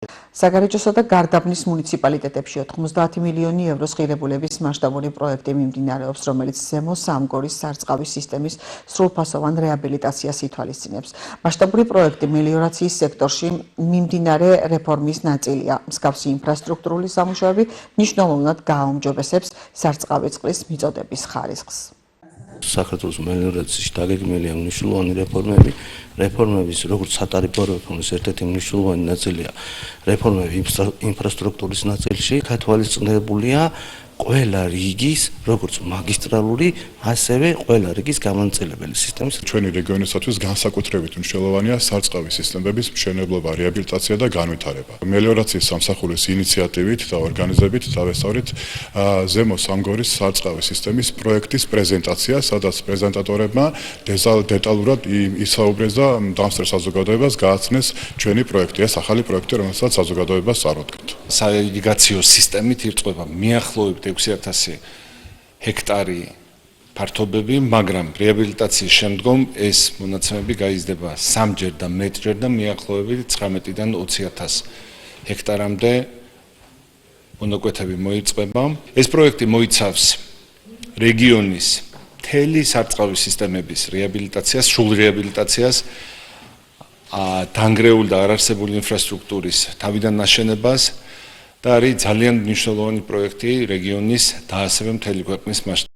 საგარეჯოსა და გარდაბნის მუნიციპალიტეტებში 90 მილიონი ევროს ღირებულების მასშტაბური პროექტი მიმდინარეობს, რომელიც ზემო სამგორის სარწყავი სისტემის სრულფასოვან რეაბილიტაციას ითვალისწინებს. მასშტაბური პროექტი მელიორაციის სექტორში მიმდინარე რეფორმის ნაწილია. მსგავსი ინფრასტრუქტურული სამუშაოები მნიშვნელოვნად გააუმჯობესებს სარწყავი წყლის მიწოდების ხარისხს. საქართველოს მელიორაციაში დაგეგმილია მნიშვნელოვანი რეფორმების, როგორც სატარიფო რეფორმის ერთ-ერთი მნიშვნელოვანი ნაწილია რეფორმები ინფრასტრუქტურის ნაწილში, გათვალისწინებულია ყველა რიგის, როგორც მაგისტრალური, ასევე ყველა რიგის გამანაწილებელი სისტემის. ჩვენი რეგიონისათვის განსაკუთრებით მნიშვნელოვანია სარწყავი სისტემების მშენებლობა, რეაბილიტაცია და განვითარება. მელიორაციის სამსახურის ინიციატივით და ორგანიზებით დავესწავლით ზემო სამგორის სარწყავი სისტემის პროექტის პრეზენტაცია, სადაც პრეზენტატორებმა დეტალურად ისაუბრეს და დამსწრე საზოგადოებას გააცნეს ჩვენი პროექტი, ეს ახალი პროექტი, რომელსაც საზოგადოებას წარუდგენთ. საირიგაციო სისტემით ირწყვება მიახლოებით 6,000 ჰექტარი ფართობები, მაგრამ რეაბილიტაციის შემდგომ ეს მონაცემები გაიზრდება 3-ჯერ და მეტჯერ და მიახლოებით 19-დან 20,000 ჰექტარამდე მონაკვეთები მოირწყვება. ეს პროექტი მოიცავს რეგიონის მთელი სარწყავი სისტემების რეაბილიტაციას, სრულ რეაბილიტაციას, დანგრეული და არარსებული ინფრასტრუქტურის თავიდან ნაშენებას და არის ძალიან მნიშვნელოვანი პროექტი რეგიონის და ასევე მთელი ქვეყნის მასშტაბით.